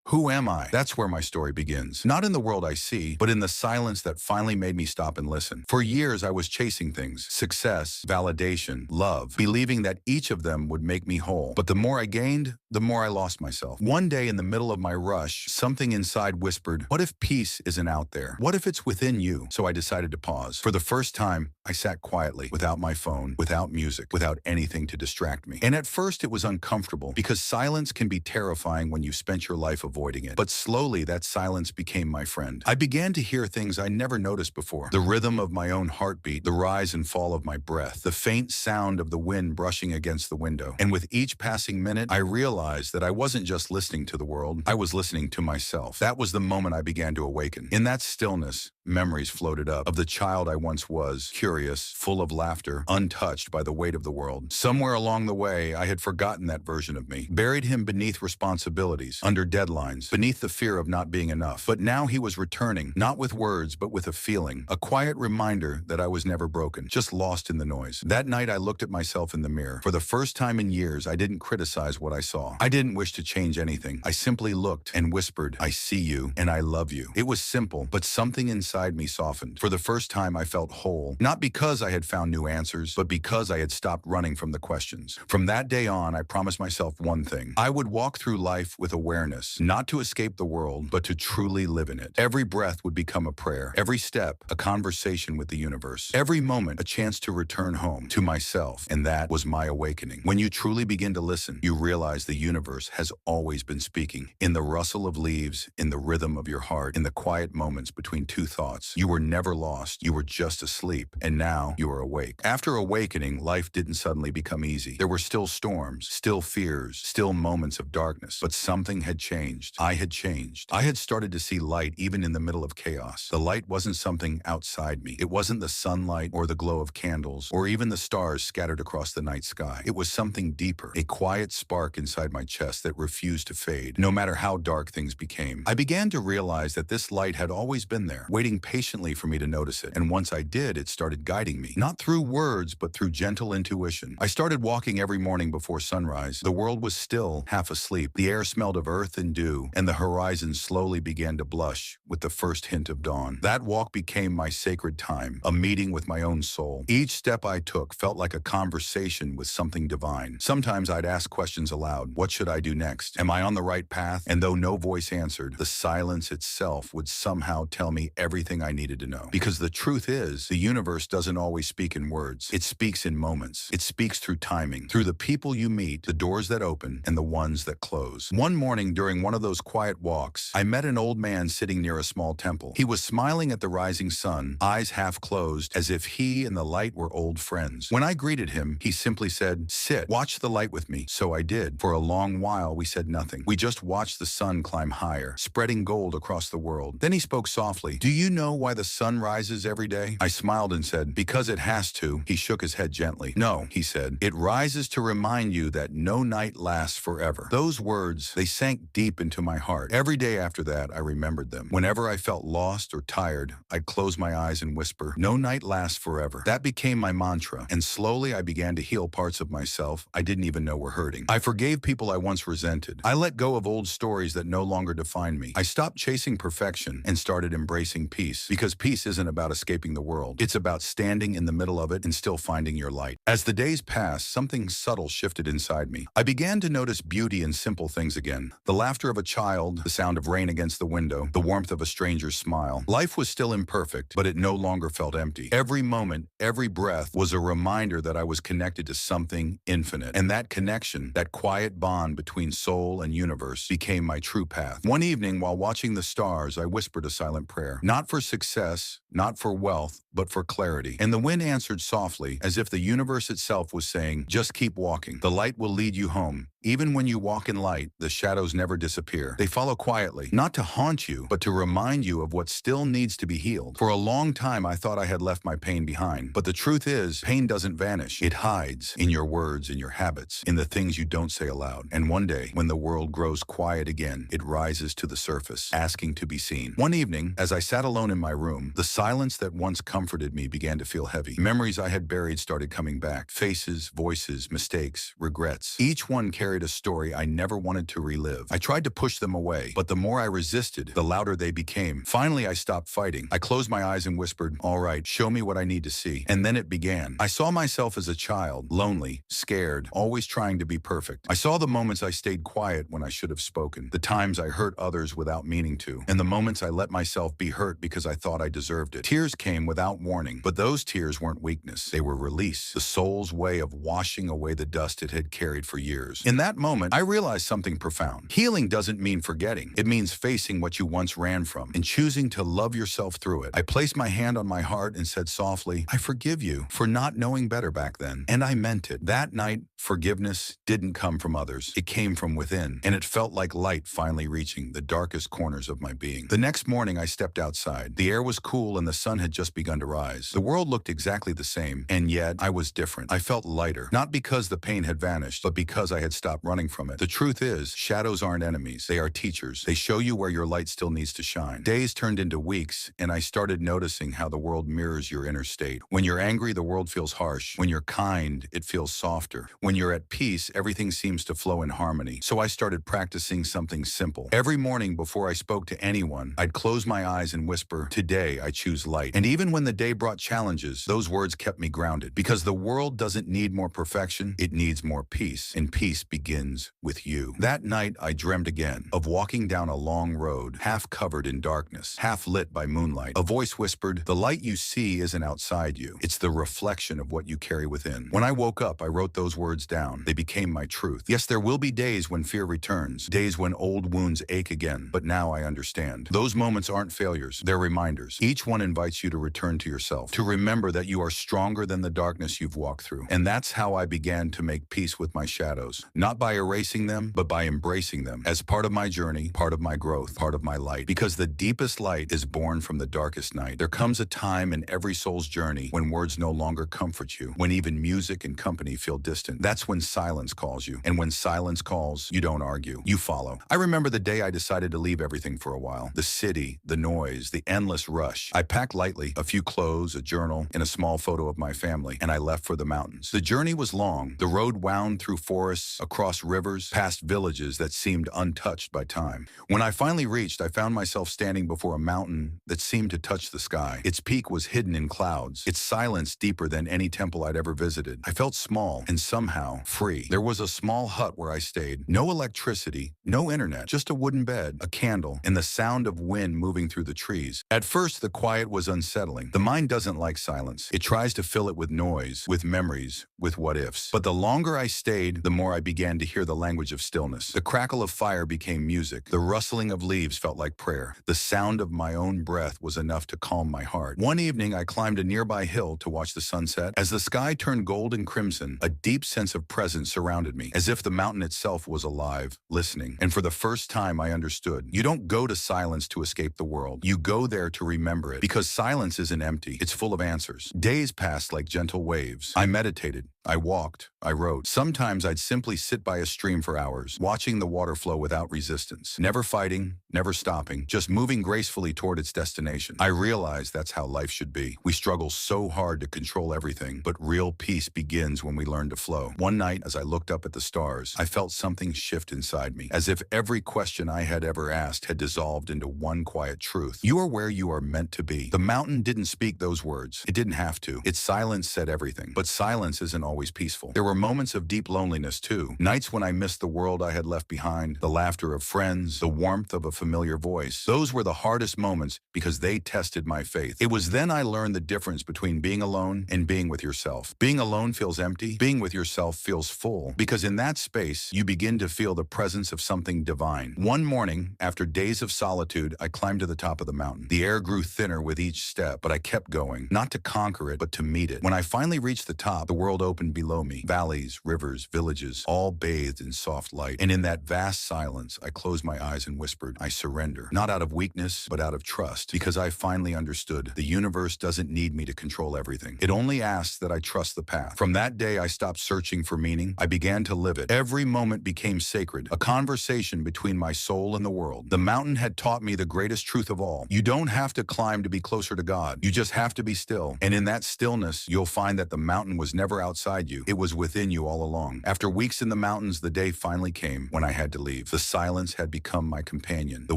Who am I? That's where my story begins. Not in the world I see, but in the silence that finally made me stop and listen. For years, I was chasing things: success, validation, love, believing that each of them would make me whole. But the more I gained, the more I lost myself. One day in the middle of my rush, something inside whispered, what if peace isn't out there? What if it's within you? So I decided to pause. For the first time, I sat quietly, without my phone, without music, without anything to distract me. And at first it was uncomfortable, because silence can be terrifying when you spent your life avoiding it. But slowly that silence became my friend. I began to hear things I never noticed before. The rhythm of my own heartbeat, the rise and fall of my breath, the faint sound of the wind brushing against the window. And with each passing minute, I realized that I wasn't just listening to the world, I was listening to myself. That was the moment I began to awaken. In that stillness, memories floated up of the child I once was, curious, full of laughter, untouched by the weight of the world. Somewhere along the way, I had forgotten that version of me, buried him beneath responsibilities, under deadlines, beneath the fear of not being enough. But now he was returning, not with words, but with a feeling, a quiet reminder that I was never broken, just lost in the noise. That night, I looked at myself in the mirror. For the first time in years, I didn't criticize what I saw. I didn't wish to change anything. I simply looked and whispered, I see you and I love you. It was simple, but something inside me softened. For the first time, I felt whole, not because I had found new answers, but because I had stopped running from the questions. From that day on, I promised myself one thing. I would walk through life with awareness, not to escape the world, but to truly live in it. Every breath would become a prayer, every step a conversation with the universe, every moment a chance to return home, to myself. And that was my awakening. When you truly begin to listen, you realize the universe has always been speaking. In the rustle of leaves, in the rhythm of your heart, in the quiet moments between two thoughts. You were never lost, you were just asleep, and now you are awake. After awakening, life didn't suddenly become easy. There were still storms, still fears, still moments of darkness, but something had changed. I had changed. I had started to see light even in the middle of chaos. The light wasn't something outside me. It wasn't the sunlight or the glow of candles or even the stars scattered across the night sky. It was something deeper, a quiet spark inside my chest that refused to fade, no matter how dark things became. I began to realize that this light had always been there, waiting patiently for me to notice it. And once I did, it started guiding me, not through words, but through gentle intuition. I started walking every morning before sunrise. The world was still, half asleep. The air smelled of earth and dew, and the horizon slowly began to blush with the first hint of dawn. That walk became my sacred time, a meeting with my own soul. Each step I took felt like a conversation with something divine. Sometimes I'd ask questions aloud. What should I do next? Am I on the right path? And though no voice answered, the silence itself would somehow tell me everything I needed to know. Because the truth is, the universe doesn't always speak in words. It speaks in moments. It speaks through timing, through the people you meet, the doors that open, and the ones that close. One morning during one of those quiet walks, I met an old man sitting near a small temple. He was smiling at the rising sun, eyes half closed, as if he and the light were old friends. When I greeted him, he simply said, "Sit, watch the light with me." So I did. For a long while, we said nothing. We just watched the sun climb higher, spreading gold across the world. Then he spoke softly. "Do you know why the sun rises every day?" I smiled and said, "Because it has to." He shook his head gently. "No," he said, "it rises to remind you that no night lasts forever." Those words, they sank deep into my heart. Every day after that, I remembered them. Whenever I felt lost or tired, I'd close my eyes and whisper, "No night lasts forever." That became my mantra, and slowly I began to heal parts of myself I didn't even know were hurting. I forgave people I once resented. I let go of old stories that no longer defined me. I stopped chasing perfection and started embracing peace. Because peace isn't about escaping the world. It's about standing in the middle of it and still finding your light. As the days passed, something subtle shifted inside me. I began to notice beauty in simple things again. The laughter of a child, the sound of rain against the window, the warmth of a stranger's smile. Life was still imperfect, but it no longer felt empty. Every moment, every breath was a reminder that I was connected to something infinite. And that connection, that quiet bond between soul and universe, became my true path. One evening, while watching the stars, I whispered a silent prayer. Not for success, not for wealth, but for clarity. And the wind answered softly, as if the universe itself was saying, "Just keep walking. The light will lead you home." Even when you walk in light, the shadows never disappear. They follow quietly, not to haunt you, but to remind you of what still needs to be healed. For a long time, I thought I had left my pain behind. But the truth is, pain doesn't vanish. It hides in your words, in your habits, in the things you don't say aloud. And one day, when the world grows quiet again, it rises to the surface, asking to be seen. One evening, as I sat alone in my room, the Silence that once comforted me began to feel heavy. Memories I had buried started coming back. Faces, voices, mistakes, regrets. Each one carried a story I never wanted to relive. I tried to push them away, but the more I resisted, the louder they became. Finally, I stopped fighting. I closed my eyes and whispered, "All right, show me what I need to see." And then it began. I saw myself as a child, lonely, scared, always trying to be perfect. I saw the moments I stayed quiet when I should have spoken, the times I hurt others without meaning to, and the moments I let myself be hurt because I thought I deserved it. Tears came without warning, but those tears weren't weakness. They were release, the soul's way of washing away the dust it had carried for years. In that moment, I realized something profound. Healing doesn't mean forgetting. It means facing what you once ran from and choosing to love yourself through it. I placed my hand on my heart and said softly, "I forgive you for not knowing better back then." And I meant it. That night, forgiveness didn't come from others. It came from within, and it felt like light finally reaching the darkest corners of my being. The next morning, I stepped outside. The air was cool and the sun had just begun to rise. The world looked exactly the same, and yet I was different. I felt lighter, not because the pain had vanished, but because I had stopped running from it. The truth is, shadows aren't enemies. They are teachers. They show you where your light still needs to shine. Days turned into weeks, and I started noticing how the world mirrors your inner state. When you're angry, the world feels harsh. When you're kind, it feels softer. When you're at peace, everything seems to flow in harmony. So I started practicing something simple. Every morning before I spoke to anyone, I'd close my eyes and whisper, "Today I choose light." And even when the day brought challenges, those words kept me grounded. Because the world doesn't need more perfection, it needs more peace. And peace begins with you. That night, I dreamed again of walking down a long road, half covered in darkness, half lit by moonlight. A voice whispered, "The light you see isn't outside you. It's the reflection of what you carry within." When I woke up, I wrote those words down. They became my truth. Yes, there will be days when fear returns, days when old wounds ache again, but now I understand. Those moments aren't failures, they're reminders. Each one invites you to return to yourself, to remember that you are stronger than the darkness you've walked through. And that's how I began to make peace with my shadows, not by erasing them, but by embracing them as part of my journey, part of my growth, part of my light. Because the deepest light is born from the darkest night. There comes a time in every soul's journey when words no longer comfort you, when even music and company feel distant. That's when silence calls you. And when silence calls, you don't argue, you follow. I remember the day I decided to leave everything for a while. The city, the noise, the endless rush. I packed lightly, a few clothes, a journal, and a small photo of my family, and I left for the mountains. The journey was long. The road wound through forests, across rivers, past villages that seemed untouched by time. When I finally reached, I found myself standing before a mountain that seemed to touch the sky. Its peak was hidden in clouds, its silence deeper than any temple I'd ever visited. I felt small and somehow free. There was a small hut where I stayed. No electricity, no internet, just a wooden bed, a candle, and the sound of wind moving through the trees. At first, the quiet was unsettling. The mind doesn't like silence. It tries to fill it with noise, with memories, with what-ifs. But the longer I stayed, the more I began to hear the language of stillness. The crackle of fire became music. The rustling of leaves felt like prayer. The sound of my own breath was enough to calm my heart. One evening, I climbed a nearby hill to watch the sunset. As the sky turned gold and crimson, a deep sense of presence surrounded me, as if the mountain itself was alive, listening. And for the first time, I understood. You don't go to silence to escape the world. You go there to remember it. Because silence isn't empty. It's full of answers. Days passed like gentle waves. I meditated. I walked, I wrote. Sometimes I'd simply sit by a stream for hours, watching the water flow without resistance, never fighting, never stopping, just moving gracefully toward its destination. I realized that's how life should be. We struggle so hard to control everything, but real peace begins when we learn to flow. One night, as I looked up at the stars, I felt something shift inside me, as if every question I had ever asked had dissolved into one quiet truth. You are where you are meant to be. The mountain didn't speak those words. It didn't have to. Its silence said everything. But silence isn't always peaceful. There were moments of deep loneliness too. Nights when I missed the world I had left behind, the laughter of friends, the warmth of a familiar voice. Those were the hardest moments because they tested my faith. It was then I learned the difference between being alone and being with yourself. Being alone feels empty. Being with yourself feels full. Because in that space, you begin to feel the presence of something divine. One morning, after days of solitude, I climbed to the top of the mountain. The air grew thinner with each step, but I kept going, not to conquer it, but to meet it. When I finally reached the top, the world opened opened below me. Valleys, rivers, villages, all bathed in soft light. And in that vast silence, I closed my eyes and whispered, I surrender. Not out of weakness, but out of trust. Because I finally understood the universe doesn't need me to control everything. It only asks that I trust the path. From that day, I stopped searching for meaning. I began to live it. Every moment became sacred, a conversation between my soul and the world. The mountain had taught me the greatest truth of all. You don't have to climb to be closer to God. You just have to be still. And in that stillness, you'll find that the mountain was never outside you. It was within you all along. After weeks in the mountains, the day finally came when I had to leave. The silence had become my companion, the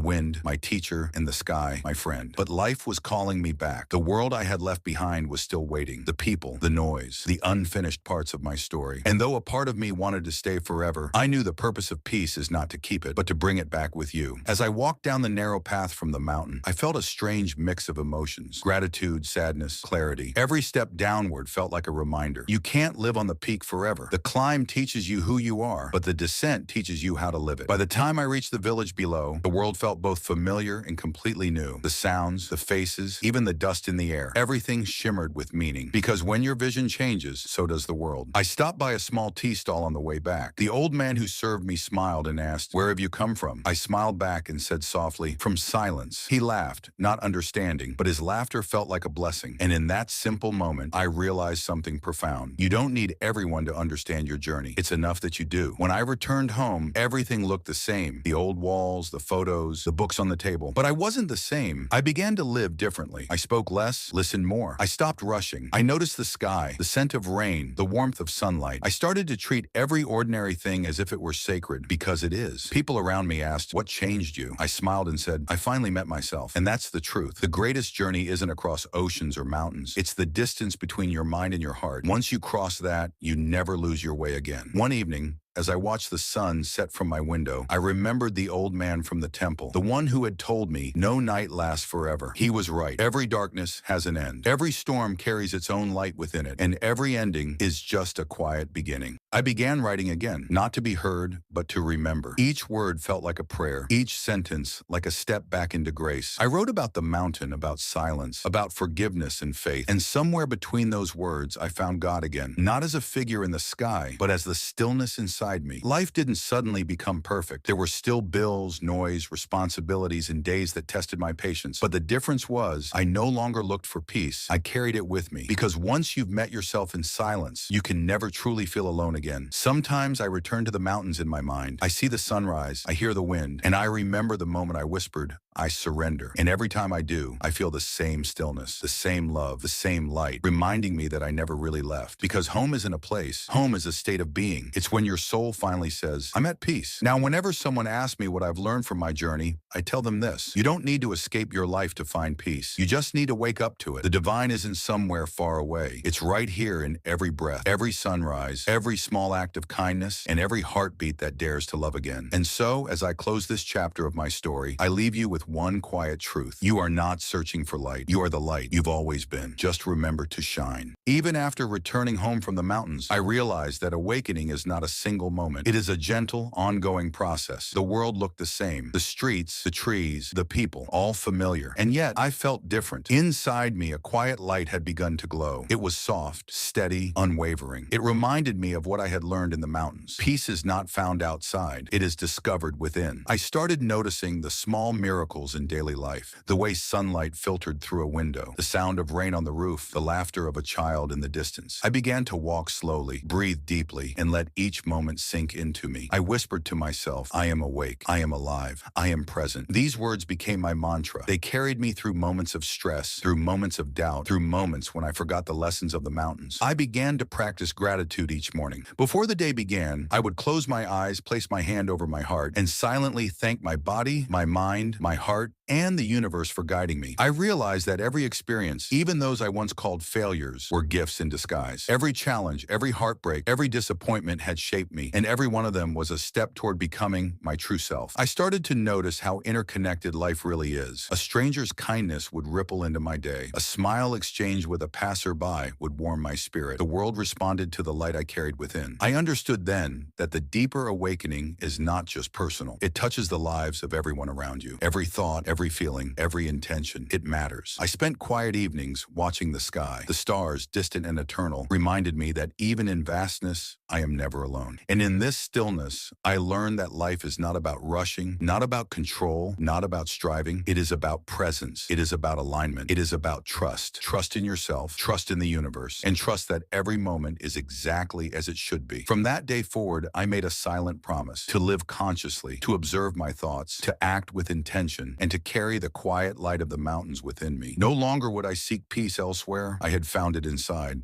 wind, my teacher, and the sky, my friend. But life was calling me back. The world I had left behind was still waiting. The people, the noise, the unfinished parts of my story. And though a part of me wanted to stay forever, I knew the purpose of peace is not to keep it, but to bring it back with you. As I walked down the narrow path from the mountain, I felt a strange mix of emotions: gratitude, sadness, clarity. Every step downward felt like a reminder. You can't live on the peak forever. The climb teaches you who you are, but the descent teaches you how to live it. By the time I reached the village below, the world felt both familiar and completely new. The sounds, the faces, even the dust in the air. Everything shimmered with meaning. Because when your vision changes, so does the world. I stopped by a small tea stall on the way back. The old man who served me smiled and asked, "Where have you come from?" I smiled back and said softly, "From silence." He laughed, not understanding, but his laughter felt like a blessing. And in that simple moment, I realized something profound. You don't need everyone to understand your journey. It's enough that you do. When I returned home, everything looked the same. The old walls, the photos, the books on the table. But I wasn't the same. I began to live differently. I spoke less, listened more. I stopped rushing. I noticed the sky, the scent of rain, the warmth of sunlight. I started to treat every ordinary thing as if it were sacred, because it is. People around me asked, "What changed you?" I smiled and said, "I finally met myself." And that's the truth. The greatest journey isn't across oceans or mountains. It's the distance between your mind and your heart. Once you cross that, you never lose your way again. One evening, as I watched the sun set from my window, I remembered the old man from the temple, the one who had told me no night lasts forever. He was right. Every darkness has an end. Every storm carries its own light within it, and every ending is just a quiet beginning. I began writing again, not to be heard, but to remember. Each word felt like a prayer, each sentence like a step back into grace. I wrote about the mountain, about silence, about forgiveness and faith, and somewhere between those words, I found God again, not as a figure in the sky, but as the stillness inside me. Life didn't suddenly become perfect. There were still bills, noise, responsibilities, and days that tested my patience. But the difference was, I no longer looked for peace. I carried it with me. Because once you've met yourself in silence, you can never truly feel alone again. Sometimes I return to the mountains in my mind. I see the sunrise, I hear the wind, and I remember the moment I whispered, "I surrender." And every time I do, I feel the same stillness, the same love, the same light, reminding me that I never really left. Because home isn't a place. Home is a state of being. It's when your soul finally says, "I'm at peace." Now, whenever someone asks me what I've learned from my journey, I tell them this: you don't need to escape your life to find peace. You just need to wake up to it. The divine isn't somewhere far away. It's right here in every breath, every sunrise, every small act of kindness, and every heartbeat that dares to love again. And so, as I close this chapter of my story, I leave you with one quiet truth. You are not searching for light. You are the light you've always been. Just remember to shine. Even after returning home from the mountains, I realized that awakening is not a single moment. It is a gentle, ongoing process. The world looked the same. The streets, the trees, the people, all familiar. And yet, I felt different. Inside me, a quiet light had begun to glow. It was soft, steady, unwavering. It reminded me of what I had learned in the mountains. Peace is not found outside. It is discovered within. I started noticing the small miracles in daily life. The way sunlight filtered through a window, the sound of rain on the roof, the laughter of a child in the distance. I began to walk slowly, breathe deeply, and let each moment sink into me. I whispered to myself, "I am awake. I am alive. I am present." These words became my mantra. They carried me through moments of stress, through moments of doubt, through moments when I forgot the lessons of the mountains. I began to practice gratitude each morning. Before the day began, I would close my eyes, place my hand over my heart, and silently thank my body, my mind, my heart, and the universe for guiding me. I realized that every experience, even those I once called failures, were gifts in disguise. Every challenge, every heartbreak, every disappointment had shaped me, and every one of them was a step toward becoming my true self. I started to notice how interconnected life really is. A stranger's kindness would ripple into my day. A smile exchanged with a passerby would warm my spirit. The world responded to the light I carried within. I understood then that the deeper awakening is not just personal. It touches the lives of everyone around you. Every thought, every feeling, every intention, it matters. I spent quiet evenings watching the sky. The stars, distant and eternal, reminded me that even in vastness, I am never alone. And in this stillness, I learned that life is not about rushing, not about control, not about striving. It is about presence. It is about alignment. It is about trust. Trust in yourself, trust in the universe, and trust that every moment is exactly as it should be. From that day forward, I made a silent promise to live consciously, to observe my thoughts, to act with intention, and to carry the quiet light of the mountains within me. No longer would I seek peace elsewhere. I had found it inside.